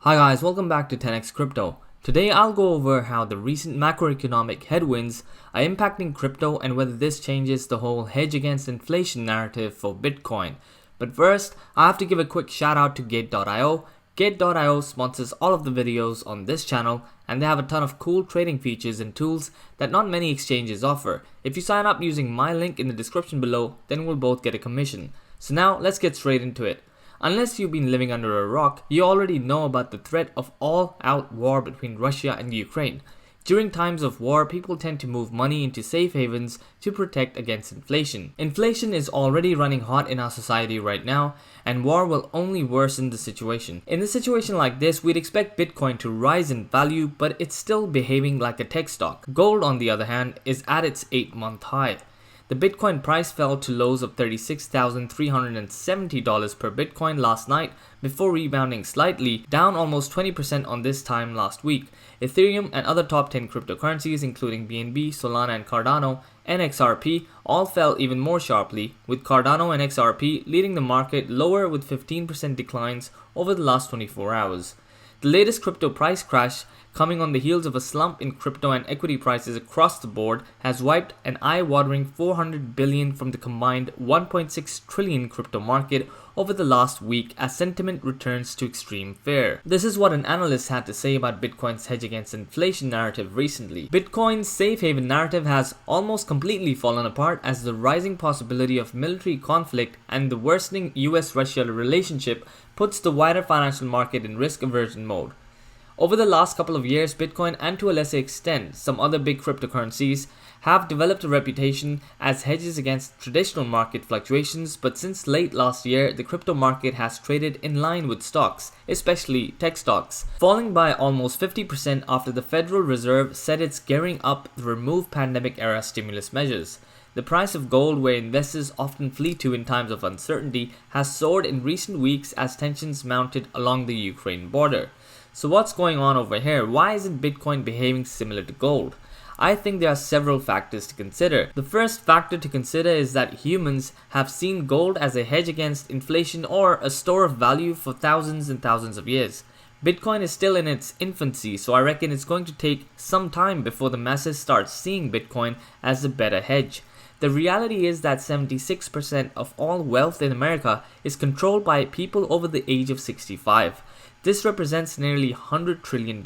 Hi guys, welcome back to 10x Crypto. Today I'll go over how the recent macroeconomic headwinds are impacting crypto and whether this changes the whole hedge against inflation narrative for Bitcoin. But first, I have to give a quick shout out to Gateio. Gateio sponsors all of the videos on this channel and they have a ton of cool trading features and tools that not many exchanges offer. If you sign up using my link in the description below, then we'll both get a commission. So now let's get straight into it. Unless you've been living under a rock, you already know about the threat of all-out war between Russia and Ukraine. During times of war, people tend to move money into safe havens to protect against inflation. Inflation is already running hot in our society right now, and war will only worsen the situation. In a situation like this, we'd expect Bitcoin to rise in value, but it's still behaving like a tech stock. Gold, on the other hand, is at its 8-month high. The Bitcoin price fell to lows of $36,370 per Bitcoin last night before rebounding slightly, down almost 20% on this time last week. Ethereum and other top 10 cryptocurrencies including BNB, Solana and Cardano and XRP all fell even more sharply, with Cardano and XRP leading the market lower with 15% declines over the last 24 hours. The latest crypto price crash, coming on the heels of a slump in crypto and equity prices across the board, has wiped an eye-watering $400 billion from the combined $1.6 trillion crypto market over the last week as sentiment returns to extreme fear. This is what an analyst had to say about Bitcoin's hedge against inflation narrative recently. Bitcoin's safe haven narrative has almost completely fallen apart as the rising possibility of military conflict and the worsening US-Russia relationship puts the wider financial market in risk aversion mode. Over the last couple of years, Bitcoin and to a lesser extent some other big cryptocurrencies have developed a reputation as hedges against traditional market fluctuations, but since late last year, the crypto market has traded in line with stocks, especially tech stocks, falling by almost 50% after the Federal Reserve said it's gearing up to remove pandemic-era stimulus measures. The price of gold, where investors often flee to in times of uncertainty, has soared in recent weeks as tensions mounted along the Ukraine border. So what's going on over here? Why isn't Bitcoin behaving similar to gold? I think there are several factors to consider. The first factor to consider is that humans have seen gold as a hedge against inflation or a store of value for thousands and thousands of years. Bitcoin is still in its infancy, so I reckon it's going to take some time before the masses start seeing Bitcoin as a better hedge. The reality is that 76% of all wealth in America is controlled by people over the age of 65. This represents nearly $100 trillion.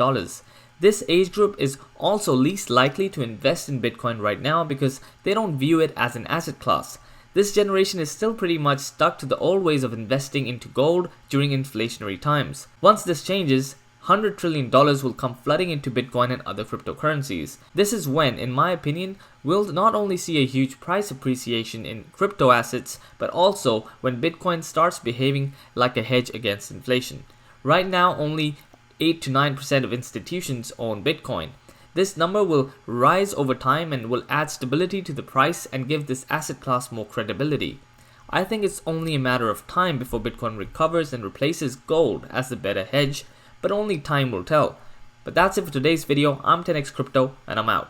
This age group is also least likely to invest in Bitcoin right now because they don't view it as an asset class. This generation is still pretty much stuck to the old ways of investing into gold during inflationary times. Once this changes, $100 trillion will come flooding into Bitcoin and other cryptocurrencies. This is when, in my opinion, we'll not only see a huge price appreciation in crypto assets, but also when Bitcoin starts behaving like a hedge against inflation. Right now, only 8 to 9% of institutions own Bitcoin. This number will rise over time and will add stability to the price and give this asset class more credibility. I think it's only a matter of time before Bitcoin recovers and replaces gold as the better hedge, but only time will tell. But that's it for today's video. I'm 10x Crypto and I'm out.